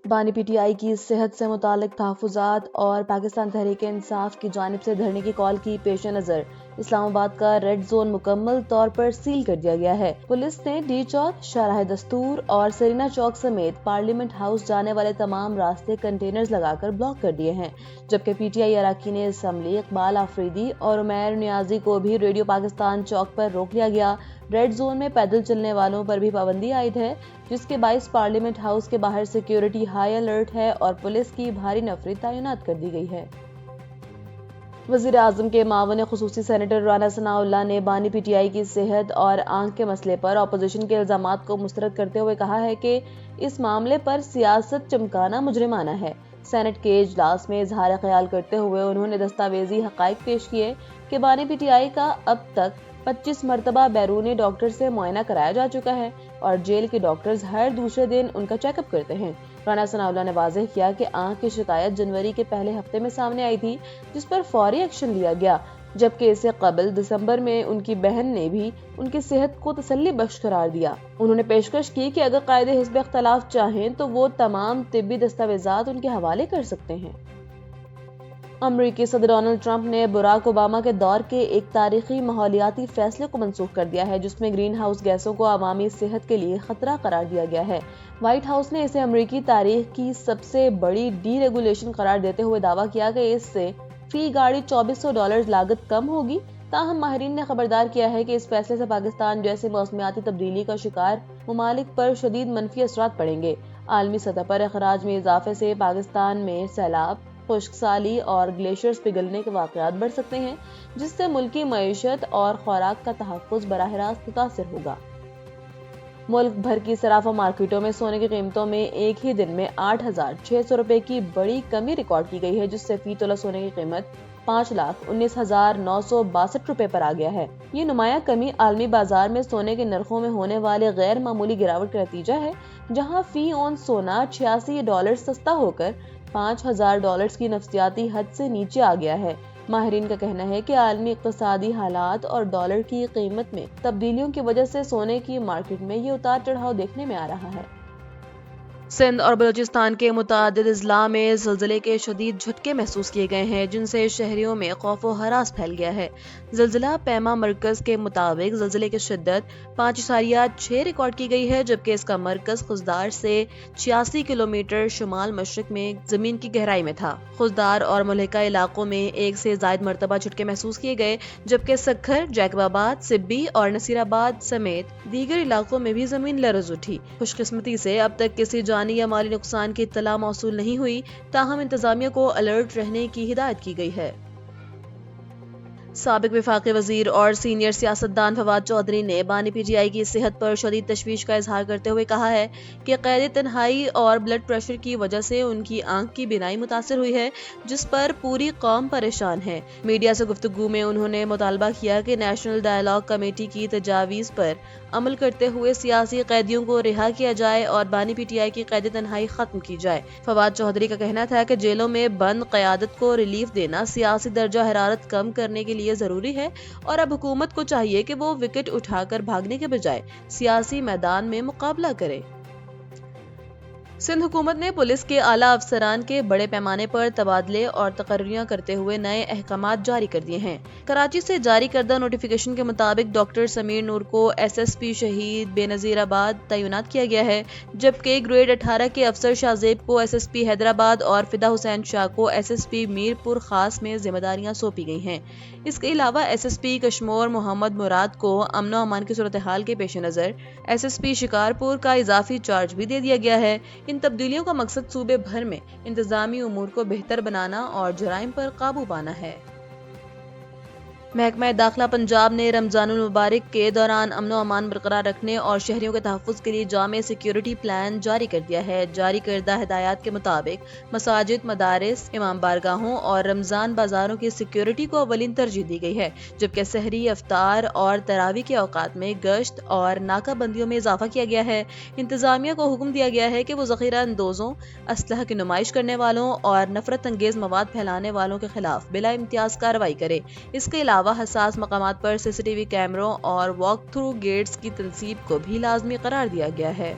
بانی P T I کی صحت سے متعلق تحفظات اور پاکستان تحریک انصاف کی جانب سے دھرنے کی کال کی پیش نظر اسلام آباد کا ریڈ زون مکمل طور پر سیل کر دیا گیا ہے۔ پولیس نے ڈی چوک، شاہراہ دستور اور سرینا چوک سمیت پارلیمنٹ ہاؤس جانے والے تمام راستے کنٹینرز لگا کر بلاک کر دیے ہیں، جبکہ پی ٹی آئی اراکین اسمبلی اقبال آفریدی اور عمیر نیازی کو بھی ریڈیو پاکستان چوک پر روک لیا گیا۔ ریڈ زون میں پیدل چلنے والوں پر بھی پابندی عائد ہے، جس کے باعث پارلیمنٹ ہاؤس کے باہر سیکیورٹی ہائی الرٹ ہے اور پولیس کی بھاری نفری تعینات کر دی گئی ہے۔ وزیر اعظم کے معاون خصوصی سینیٹر رانا ثناء اللہ نے بانی پی ٹی آئی کی صحت اور آنکھ کے مسئلے پر اپوزیشن کے الزامات کو مسترد کرتے ہوئے کہا ہے کہ اس معاملے پر سیاست چمکانا مجرمانہ ہے۔ سینٹ کے اجلاس میں اظہار خیال کرتے ہوئے انہوں نے دستاویزی حقائق پیش کیے کہ بانی پی ٹی آئی کا اب تک 25 مرتبہ بیرونی ڈاکٹر سے معائنہ کرایا جا چکا ہے اور جیل کے ڈاکٹرز ہر دوسرے دن ان کا چیک اپ کرتے ہیں۔ رانا ثناء اللہ نے واضح کیا کہ آنکھ کی شکایت جنوری کے پہلے ہفتے میں سامنے آئی تھی، جس پر فوری ایکشن لیا گیا، جبکہ اس سے قبل دسمبر میں ان کی بہن نے بھی ان کی صحت کو تسلی بخش قرار دیا۔ انہوں نے پیشکش کی کہ اگر قائد حزب اختلاف چاہیں تو وہ تمام طبی دستاویزات ان کے حوالے کر سکتے ہیں۔ امریکی صدر ڈونلڈ ٹرمپ نے براک اوباما کے دور کے ایک تاریخی ماحولیاتی فیصلے کو منسوخ کر دیا ہے، جس میں گرین ہاؤس گیسوں کو عوامی صحت کے لیے خطرہ قرار دیا گیا ہے۔ وائٹ ہاؤس نے اسے امریکی تاریخ کی سب سے بڑی ڈی ریگولیشن قرار دیتے ہوئے دعویٰ کیا کہ اس سے فی گاڑی $2400 لاگت کم ہوگی، تاہم ماہرین نے خبردار کیا ہے کہ اس فیصلے سے پاکستان جیسے موسمیاتی تبدیلی کا شکار ممالک پر شدید منفی اثرات پڑیں گے۔ عالمی سطح پر اخراج میں اضافے سے پاکستان میں سیلاب، خشک سالی اور گلیشیئرز پگھلنے کے واقعات بڑھ سکتے ہیں، جس سے ملکی معیشت اور خوراک کا تحفظ براہ راست متاثر ہوگا۔ ملک بھر کی صرافہ مارکیٹوں میں سونے کی قیمتوں میں ایک ہی دن میں 8,600 روپے کی بڑی کمی ریکارڈ کی گئی ہے، جس سے فی تولہ سونے کی قیمت 5,19,962 روپے پر آ گیا ہے۔ یہ نمایاں کمی عالمی بازار میں سونے کے نرخوں میں ہونے والے غیر معمولی گراوٹ کا نتیجہ ہے، جہاں فی اونس سونا $86 سستا ہو کر $5,000 کی نفسیاتی حد سے نیچے آ گیا ہے۔ ماہرین کا کہنا ہے کہ عالمی اقتصادی حالات اور ڈالر کی قیمت میں تبدیلیوں کی وجہ سے سونے کی مارکیٹ میں یہ اتار چڑھاؤ دیکھنے میں آ رہا ہے۔ سندھ اور بلوچستان کے متعدد اضلاع میں زلزلے کے شدید جھٹکے محسوس کیے گئے ہیں، جن سے شہریوں میں خوف و ہراس پھیل گیا ہے۔ زلزلہ پیما مرکز کے مطابق زلزلے کی شدت 5.6 ریکارڈ کی گئی ہے، جبکہ اس کا مرکز خضدار سے 86 کلومیٹر شمال مشرق میں زمین کی گہرائی میں تھا۔ خضدار اور ملحقہ علاقوں میں ایک سے زائد مرتبہ جھٹکے محسوس کیے گئے، جبکہ سکھر، جیکب آباد، سبی اور نصیر آباد سمیت دیگر علاقوں میں بھی زمین لرز اٹھی۔ خوش قسمتی سے اب تک کسی جانی یا مالی نقصان کی اطلاع موصول نہیں ہوئی، تاہم انتظامیہ کو الرٹ رہنے کی ہدایت کی گئی ہے۔ سابق وفاقی وزیر اور سینئر سیاستدان فواد چودھری نے بانی پی ٹی آئی کی صحت پر شدید تشویش کا اظہار کرتے ہوئے کہا ہے کہ قید تنہائی اور بلڈ پریشر کی وجہ سے ان کی آنکھ کی بینائی متاثر ہوئی ہے، جس پر پوری قوم پریشان ہے۔ میڈیا سے گفتگو میں انہوں نے مطالبہ کیا کہ نیشنل ڈائیلاگ کمیٹی کی تجاویز پر عمل کرتے ہوئے سیاسی قیدیوں کو رہا کیا جائے اور بانی پی ٹی آئی کی قید تنہائی ختم کی جائے۔ فواد چودھری کا کہنا تھا کہ جیلوں میں بند قیادت کو ریلیف دینا سیاسی درجہ حرارت کم کرنے کے لیے ضروری ہے اور اب حکومت کو چاہیے کہ وہ وکٹ اٹھا کر بھاگنے کے بجائے سیاسی میدان میں مقابلہ کرے۔ سندھ حکومت نے پولیس کے اعلیٰ افسران کے بڑے پیمانے پر تبادلے اور تقرریاں کرتے ہوئے نئے احکامات جاری کر دیے ہیں۔ کراچی سے جاری کردہ نوٹیفیکیشن کے مطابق ڈاکٹر سمیر نور کو ایس ایس پی شہید بے نظیر آباد تعینات کیا گیا ہے، جبکہ گریڈ 18 کے افسر شاہزیب کو ایس ایس پی حیدرآباد اور فدا حسین شاہ کو ایس ایس پی میر پور خاص میں ذمہ داریاں سونپی گئی ہیں۔ اس کے علاوہ S S P Kashmore Muhammad Murad کو امن و امان کی صورتحال کے پیش نظر ایس ایس پی شکارپور کا اضافی چارج بھی دے دیا گیا ہے۔ ان تبدیلیوں کا مقصد صوبے بھر میں انتظامی امور کو بہتر بنانا اور جرائم پر قابو پانا ہے۔ محکمہ داخلہ پنجاب نے رمضان المبارک کے دوران امن و امان برقرار رکھنے اور شہریوں کے تحفظ کے لیے جامع سیکیورٹی پلان جاری کر دیا ہے۔ جاری کردہ ہدایات کے مطابق مساجد، مدارس، امام بارگاہوں اور رمضان بازاروں کی سیکیورٹی کو اولین ترجیح دی گئی ہے، جبکہ سحری، افطار اور تراویح کے اوقات میں گشت اور ناکہ بندیوں میں اضافہ کیا گیا ہے۔ انتظامیہ کو حکم دیا گیا ہے کہ وہ ذخیرہ اندوزوں، اسلحہ کی نمائش کرنے والوں اور نفرت انگیز مواد پھیلانے والوں کے خلاف بلا امتیاز کارروائی کرے۔ اس کے علاوہ حساس مقامات پر سی سی ٹی وی کیمروں اور واک تھرو گیٹس کی تنصیب کو بھی لازمی قرار دیا گیا ہے۔